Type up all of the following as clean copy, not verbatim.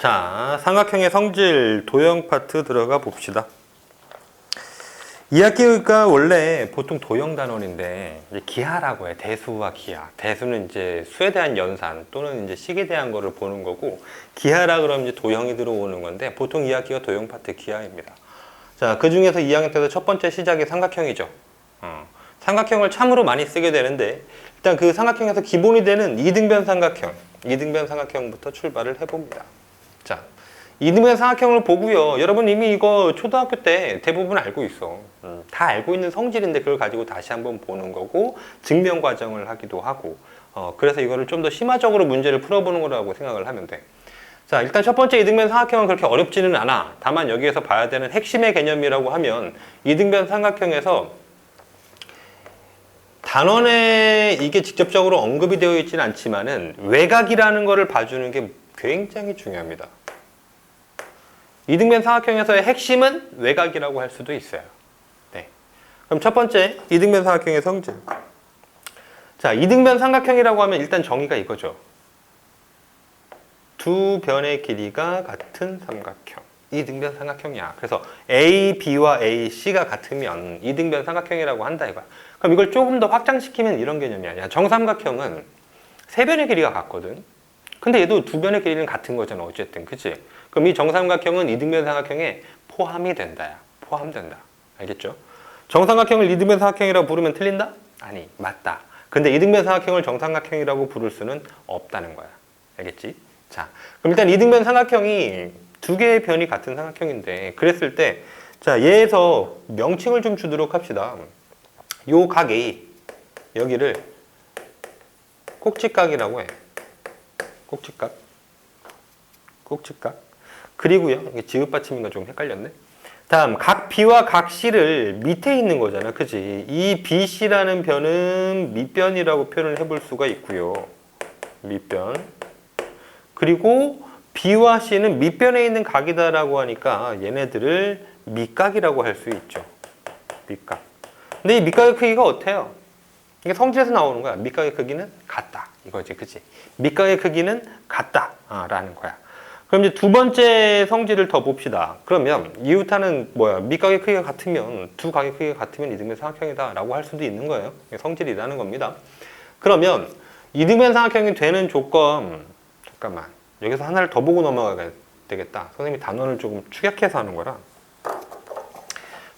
자, 삼각형의 성질 도형 파트 들어가 봅시다. 2학기가 원래 보통 도형 단원인데 이제 기하라고 해. 대수와 기하. 대수는 이제 수에 대한 연산 또는 이제 식에 대한 거를 보는 거고, 기하라 그러면 이제 도형이 들어오는 건데 보통 2학기가 도형 파트 기하입니다. 자, 그 중에서 2학년 때도 첫 번째 시작이 삼각형이죠. 삼각형을 참으로 많이 쓰게 되는데, 일단 그 삼각형에서 기본이 되는 이등변 삼각형부터 출발을 해봅니다. 자, 이등변 삼각형을 보고요. 여러분 이미 이거 초등학교 때 대부분 알고 있어. 다 알고 있는 성질인데 그걸 가지고 다시 한번 보는 거고, 증명 과정을 하기도 하고, 그래서 이거를 좀 더 심화적으로 문제를 풀어보는 거라고 생각을 하면 돼. 자, 일단 첫 번째 이등변 삼각형은 그렇게 어렵지는 않아. 다만 여기에서 봐야 되는 핵심의 개념이라고 하면, 이등변 삼각형에서 단원에 이게 직접적으로 언급이 되어 있지는 않지만은 외곽이라는 거를 봐주는 게 굉장히 중요합니다. 이등변 삼각형에서의 핵심은 외곽이라고 할 수도 있어요. 네. 그럼 첫 번째 이등변 삼각형의 성질. 자, 이등변 삼각형이라고 하면 일단 정의가 이거죠. 두 변의 길이가 같은 삼각형. 이등변 삼각형이야. 그래서 A, B와 A, C가 같으면 이등변 삼각형이라고 한다 이거야. 그럼 이걸 조금 더 확장시키면 이런 개념이 아니야. 정삼각형은 세 변의 길이가 같거든. 근데 얘도 두 변의 길이는 같은 거잖아. 어쨌든. 그치? 그럼 이 정삼각형은 이등변 삼각형에 포함이 된다야. 포함된다. 알겠죠? 정삼각형을 이등변 삼각형이라고 부르면 틀린다? 아니, 맞다. 근데 이등변 삼각형을 정삼각형이라고 부를 수는 없다는 거야. 알겠지? 자, 그럼 일단 이등변 삼각형이 두 개의 변이 같은 삼각형인데, 그랬을 때, 자, 얘에서 명칭을 좀 주도록 합시다. 요 각 A, 여기를 꼭지각이라고 해. 꼭지각. 꼭지각. 그리고요, 이게 지읒 받침인가 좀 헷갈렸네. 다음, 각 B와 각 C를 밑에 있는 거잖아. 그치? 이 BC라는 변은 밑변이라고 표현을 해볼 수가 있고요. 밑변. 그리고 B와 C는 밑변에 있는 각이다라고 하니까 얘네들을 밑각이라고 할 수 있죠. 밑각. 근데 이 밑각의 크기가 어때요? 이게 성질에서 나오는 거야. 밑각의 크기는 같다. 이거지, 그치? 밑각의 크기는 같다. 라는 거야. 그럼 이제 두 번째 성질을 더 봅시다. 그러면 이웃하는 뭐야? 밑각의 크기가 같으면, 두 각의 크기가 같으면 이등변 삼각형이다 라고 할 수도 있는 거예요. 성질이라는 겁니다. 그러면 이등변 삼각형이 되는 조건, 잠깐만. 여기서 하나를 더 보고 넘어가야 되겠다. 선생님이 단원을 조금 축약해서 하는 거라.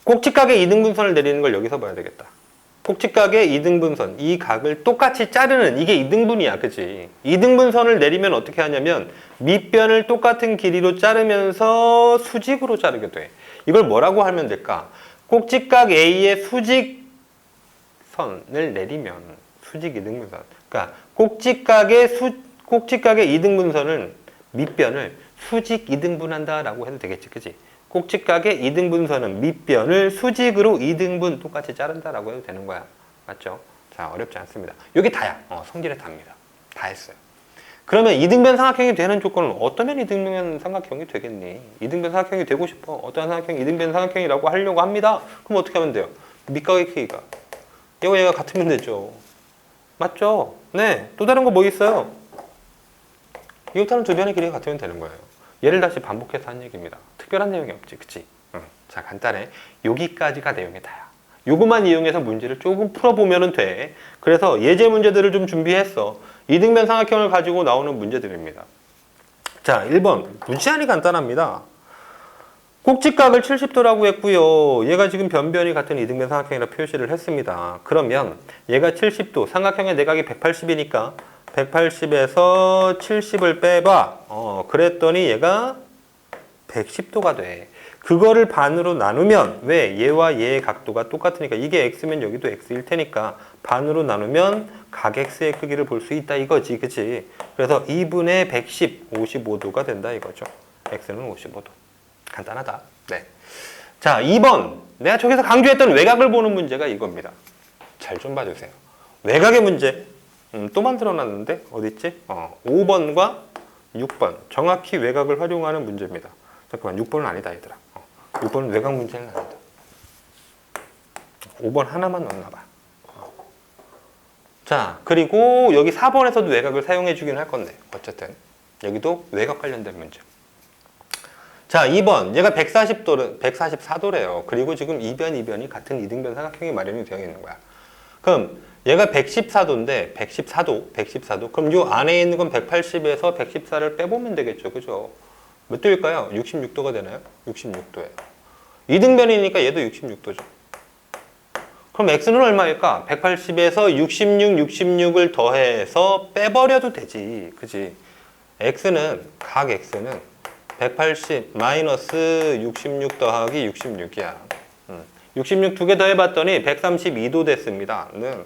꼭지각의 이등분선을 내리는 걸 여기서 봐야 되겠다. 꼭지각의 이등분선, 이 각을 똑같이 자르는, 이게 이등분이야. 그치? 이등분선을 내리면 어떻게 하냐면 밑변을 똑같은 길이로 자르면서 수직으로 자르게 돼. 이걸 뭐라고 하면 될까? 꼭지각 A의 수직선을 내리면 수직 이등분선. 그러니까 꼭지각의 이등분선은 밑변을 수직 이등분한다라고 해도 되겠지, 그치? 꼭지각의 이등분선은 밑변을 수직으로 이등분 똑같이 자른다라고 해도 되는 거야. 맞죠? 자, 어렵지 않습니다. 여기 다야. 성질의 답니다. 다 했어요. 그러면 이등변 삼각형이 되는 조건은 어떠면 이등변 삼각형이 되겠니? 이등변 삼각형이 되고 싶어. 어떤 삼각형이 이등변 삼각형이라고 하려고 합니다. 그럼 어떻게 하면 돼요? 밑각의 크기가 얘가 같으면 되죠. 맞죠? 네. 또 다른 거 뭐 있어요? 이웃하는 두 변의 길이가 같으면 되는 거예요. 얘를 다시 반복해서 한 얘기입니다. 특별한 내용이 없지, 그치? 자, 간단해. 여기까지가 내용이 다야. 요것만 이용해서 문제를 조금 풀어보면 돼. 그래서 예제 문제들을 좀 준비했어. 이등변 삼각형을 가지고 나오는 문제들입니다. 자, 1번. 무지하니 간단합니다. 꼭지각을 70도라고 했고요. 얘가 지금 변변이 같은 이등변 삼각형이라 표시를 했습니다. 그러면 얘가 70도, 삼각형의 내각이 180이니까 180에서 70을 빼봐. 그랬더니 얘가 110도가 돼. 그거를 반으로 나누면, 왜? 얘와 얘의 각도가 똑같으니까, 이게 x면 여기도 x일 테니까 반으로 나누면 각 x의 크기를 볼 수 있다 이거지, 그치? 그래서 2분의 110, 55도가 된다 이거죠. x는 55도. 간단하다. 네. 자, 2번. 내가 저기서 강조했던 외곽을 보는 문제가 이겁니다. 잘 좀 봐주세요. 외곽의 문제. 또 만들어놨는데 어딨지? 5번과 6번. 정확히 외곽을 활용하는 문제입니다. 잠깐만, 6번은 아니다 얘들아. 6번은 외곽 문제는 아니다. 5번 하나만 넣었나봐. 자, 그리고 여기 4번에서도 외곽을 사용해 주긴 할 건데 어쨌든 여기도 외곽 관련된 문제. 자, 2번. 얘가 144도래요. 그리고 지금 이변이 같은 이등변 삼각형이 마련이 되어 있는 거야. 그럼 얘가 114도인데 114도. 그럼 요 안에 있는 건 180에서 114를 빼보면 되겠죠. 그죠? 몇 도일까요? 66도가 되나요? 66도예요. 이등변이니까 얘도 66도죠. 그럼 x는 얼마일까? 180에서 66을 더해서 빼버려도 되지. 그지? 각 x는 180 마이너스 66 더하기 66이야. 66 두 개 더해봤더니 132도 됐습니다. 는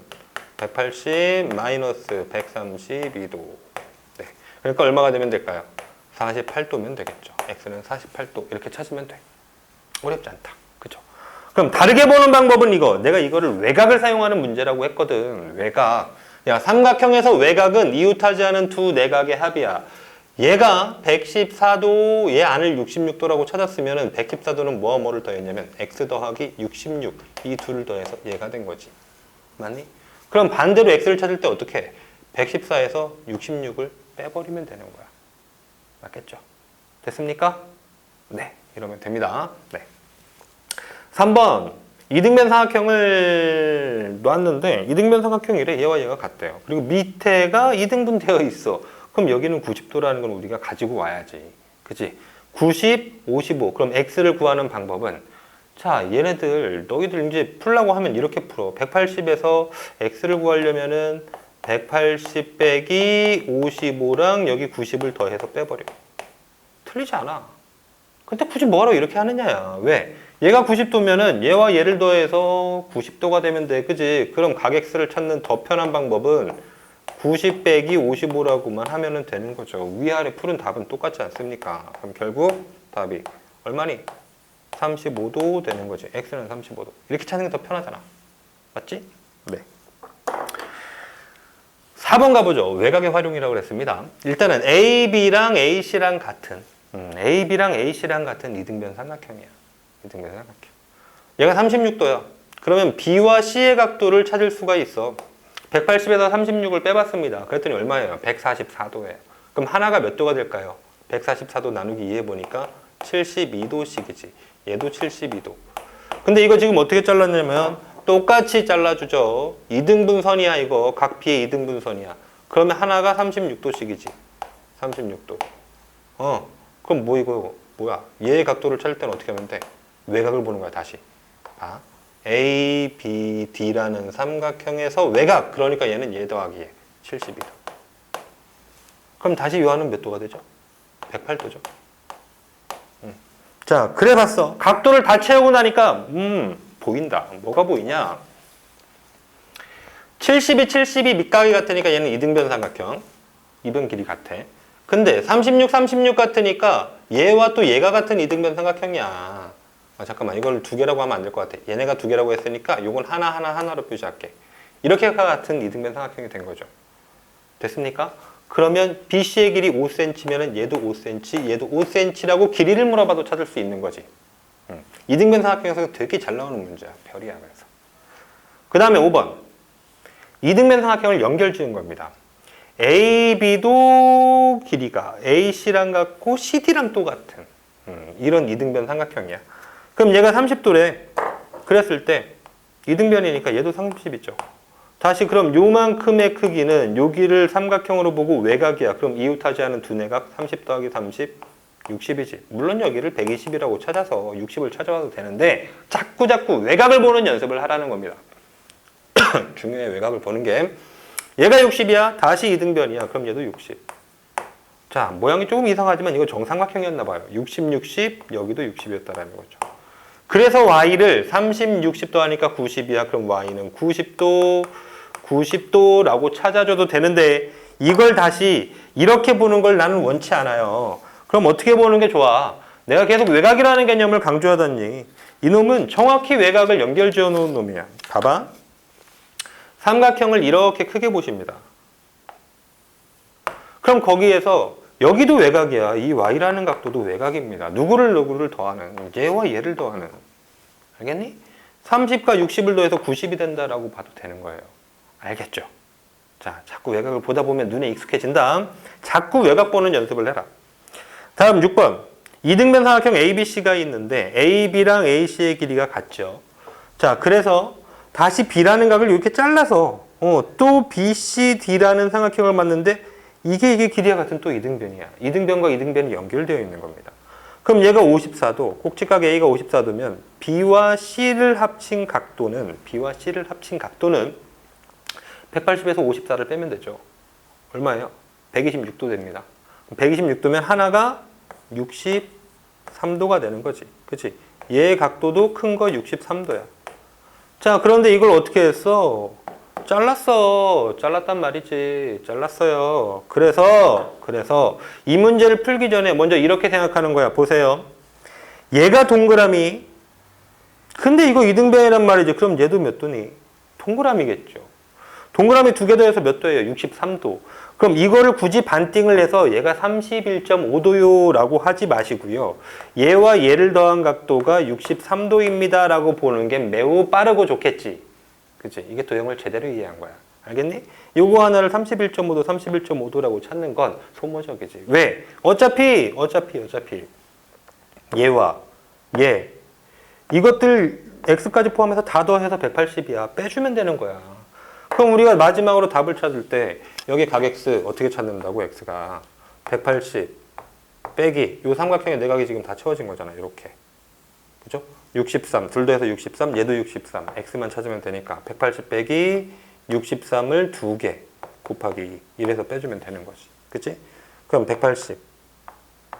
180 마이너스 132도. 네. 그러니까 얼마가 되면 될까요? 48도면 되겠죠. x는 48도 이렇게 찾으면 돼. 어렵지 않다. 그죠? 그럼 다르게 보는 방법은 이거. 내가 이거를 외곽을 사용하는 문제라고 했거든. 외곽. 야, 삼각형에서 외곽은 이웃하지 않은 두 내각의 합이야. 얘가 114도, 얘 안을 66도라고 찾았으면 114도는 뭐를 더했냐면 x 더하기 66, 이 둘을 더해서 얘가 된 거지. 맞니? 그럼 반대로 x를 찾을 때 어떻게 해? 114에서 66을 빼버리면 되는 거야. 맞겠죠? 됐습니까? 네, 이러면 됩니다. 네. 3번. 이등변 삼각형을 놨는데 이등변 삼각형이래. 얘와 얘가 같대요. 그리고 밑에가 이등분 되어 있어. 그럼 여기는 90도라는 건 우리가 가지고 와야지. 그치? 90, 55. 그럼 x를 구하는 방법은 자, 얘네들 너희들 이제 풀라고 하면 이렇게 풀어. 180에서 x를 구하려면은 180 빼기 55랑 여기 90을 더해서 빼버려. 틀리지 않아. 근데 굳이 뭐하러 이렇게 하느냐야. 왜? 얘가 90도면은 얘와 얘를 더해서 90도가 되면 돼. 그지? 그럼 각 x를 찾는 더 편한 방법은 90 빼기 55라고만 하면은 되는 거죠. 위아래 푸른 답은 똑같지 않습니까? 그럼 결국 답이 얼마니? 35도 되는 거지. x는 35도. 이렇게 찾는 게 더 편하잖아. 맞지? 네. 4번 가보죠. 외곽의 활용이라고 그랬습니다. 일단은 AB랑 AC랑 같은 AB랑 AC랑 같은 이등변 삼각형이야. 이등변 삼각형. 얘가 36도야. 그러면 B와 C의 각도를 찾을 수가 있어. 180에서 36을 빼봤습니다. 그랬더니 얼마예요? 144도예요. 그럼 하나가 몇 도가 될까요? 144도 나누기 2 해보니까 72도씩이지. 얘도 72도. 근데 이거 지금 어떻게 잘랐냐면 똑같이 잘라주죠. 2등분선이야 이거. 각 B의 2등분선이야. 그러면 하나가 36도씩이지. 36도. 그럼 이거 뭐야? 얘의 각도를 찾을 때는 어떻게 하면 돼? 외곽을 보는 거야 다시. 봐. ABD라는 삼각형에서 외곽. 그러니까 얘는 얘 더하기 얘. 72도. 그럼 다시 요한은 몇 도가 되죠? 108도죠. 자, 그래 봤어. 각도를 다 채우고 나니까 보인다. 뭐가 보이냐? 72 밑각이 같으니까 얘는 이등변 삼각형. 이변 길이 같아. 근데 36 같으니까 얘와 또 얘가 같은 이등변 삼각형이야. 잠깐만, 이걸 두 개라고 하면 안 될 것 같아. 얘네가 두 개라고 했으니까 요건 하나로 표시할게. 이렇게 같은 이등변 삼각형이 된 거죠. 됐습니까? 그러면 BC의 길이 5cm면 얘도 5cm, 얘도 5cm라고 길이를 물어봐도 찾을 수 있는 거지. 이등변 삼각형에서 되게 잘 나오는 문제야. 별이야. 그래서. 그 다음에 5번. 이등변 삼각형을 연결 지은 겁니다. AB도 길이가 AC랑 같고 CD랑 또 같은 이런 이등변 삼각형이야. 그럼 얘가 30도래. 그랬을 때 이등변이니까 얘도 30이죠. 다시 그럼 요만큼의 크기는 여기를 삼각형으로 보고 외곽이야. 그럼 이웃하지 않은 두 내각 30 더하기 30, 60이지. 물론 여기를 120이라고 찾아서 60을 찾아와도 되는데 자꾸 외곽을 보는 연습을 하라는 겁니다. 중요해, 외곽을 보는 게. 얘가 60이야. 다시 이등변이야. 그럼 얘도 60. 자, 모양이 조금 이상하지만 이거 정삼각형이었나 봐요. 60, 여기도 60이었다라는 거죠. 그래서 y를 30, 60 더하니까 90이야. 그럼 y는 90도라고 찾아줘도 되는데 이걸 다시 이렇게 보는 걸 나는 원치 않아요. 그럼 어떻게 보는 게 좋아? 내가 계속 외곽이라는 개념을 강조하더니 이놈은 정확히 외곽을 연결 지어 놓은 놈이야. 봐봐. 삼각형을 이렇게 크게 보십니다. 그럼 거기에서 여기도 외곽이야. 이 y라는 각도도 외곽입니다. 누구를 더하는, 얘와 얘를 더하는. 알겠니? 30과 60을 더해서 90이 된다라고 봐도 되는 거예요. 알겠죠? 자, 자꾸 외곽을 보다 보면 눈에 익숙해진다. 자꾸 외곽 보는 연습을 해라. 다음 6번. 이등변 삼각형 ABC가 있는데 AB랑 AC의 길이가 같죠. 자, 그래서 다시 B라는 각을 이렇게 잘라서 또 BCD라는 삼각형을 맞는데 이게 길이가 같은 또 이등변이야. 이등변과 이등변이 연결되어 있는 겁니다. 그럼 얘가 54도, 꼭지각 A가 54도면 B와 C를 합친 각도는 180에서 54를 빼면 되죠. 얼마예요? 126도 됩니다. 126도면 하나가 63도가 되는 거지. 그치? 얘의 각도도 큰 거 63도야. 자, 그런데 이걸 어떻게 했어? 잘랐단 말이지. 잘랐어요. 그래서 이 문제를 풀기 전에 먼저 이렇게 생각하는 거야. 보세요. 얘가 동그라미. 근데 이거 이등변이란 말이지. 그럼 얘도 몇 도니? 동그라미겠죠. 동그라미 두 개 더해서 몇 도예요? 63도. 그럼 이거를 굳이 반띵을 해서 얘가 31.5도요 라고 하지 마시고요. 얘와 얘를 더한 각도가 63도입니다 라고 보는 게 매우 빠르고 좋겠지. 그치? 이게 도형을 제대로 이해한 거야. 알겠니? 요거 하나를 31.5도, 31.5도라고 찾는 건 소모적이지. 왜? 어차피 얘와 얘 이것들 x까지 포함해서 다 더해서 180이야. 빼주면 되는 거야. 그럼 우리가 마지막으로 답을 찾을 때 여기 각 x 어떻게 찾는다고? x가 180 빼기 요 삼각형의 내각이 지금 다 채워진 거잖아. 이렇게. 그죠? 63 둘 더해서 63 얘도 63 x만 찾으면 되니까 180 빼기 63을 2개 곱하기 2 이래서 빼주면 되는 거지. 그치? 그럼 180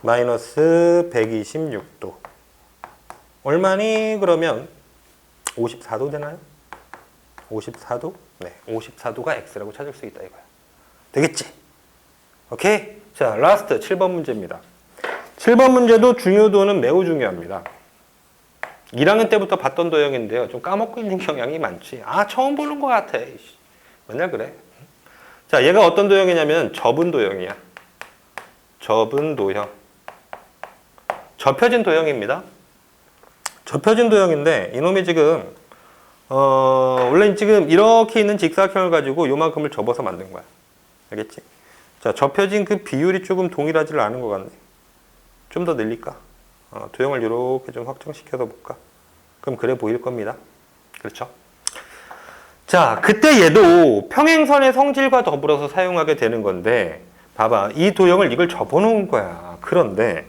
마이너스 126도 얼마니? 그러면 54도 되나요? 54도? 네, 54도가 x라고 찾을 수 있다 이거야. 되겠지? 오케이? 자, 라스트 7번 문제입니다. 7번 문제도 중요도는 매우 중요합니다. 1학년 때부터 봤던 도형인데요. 좀 까먹고 있는 경향이 많지. 아, 처음 보는 것 같아. 맨날 그래. 자, 얘가 어떤 도형이냐면 접은 도형이야. 접은 도형. 접혀진 도형입니다. 접혀진 도형인데 이놈이 지금 원래 지금 이렇게 있는 직사각형을 가지고 요만큼을 접어서 만든 거야. 알겠지? 자, 접혀진 그 비율이 조금 동일하지 않은 것 같네. 좀 더 늘릴까? 도형을 이렇게 좀 확장시켜서 볼까? 그럼 그래 보일 겁니다. 그렇죠? 자, 그때 얘도 평행선의 성질과 더불어서 사용하게 되는 건데 봐봐. 이 도형을 이걸 접어놓은 거야. 그런데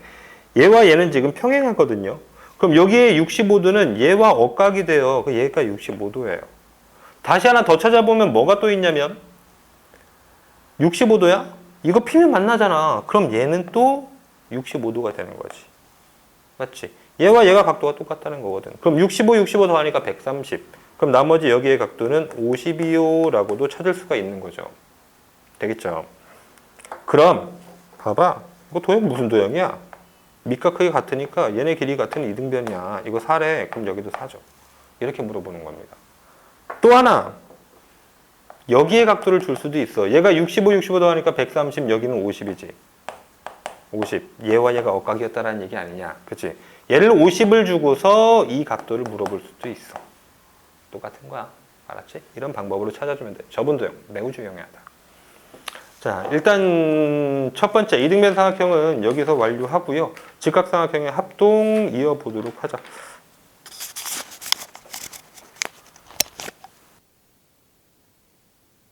얘와 얘는 지금 평행하거든요. 그럼 여기에 65도는 얘와 억각이 돼요. 얘가 65도예요. 다시 하나 더 찾아보면 뭐가 또 있냐면 65도야? 이거 피면 만나잖아. 그럼 얘는 또 65도가 되는 거지. 맞지? 얘와 얘가 각도가 똑같다는 거거든. 그럼 65 더하니까 130. 그럼 나머지 여기의 각도는 50이요 라고도 찾을 수가 있는 거죠. 되겠죠? 그럼 봐봐. 이거 도형 무슨 도형이야? 밑과 크기 같으니까 얘네 길이 같은 이등변이야. 이거 4래. 그럼 여기도 4죠. 이렇게 물어보는 겁니다. 또 하나. 여기에 각도를 줄 수도 있어. 얘가 65 더하니까 130, 여기는 50이지. 50. 얘와 얘가 억각이었다라는 얘기 아니냐. 그치? 얘를 50을 주고서 이 각도를 물어볼 수도 있어. 똑같은 거야. 알았지? 이런 방법으로 찾아주면 돼. 접은 도형. 매우 중요하다. 자, 일단 첫 번째 이등변 삼각형은 여기서 완료하고요. 직각삼각형의 합동 이어보도록 하자.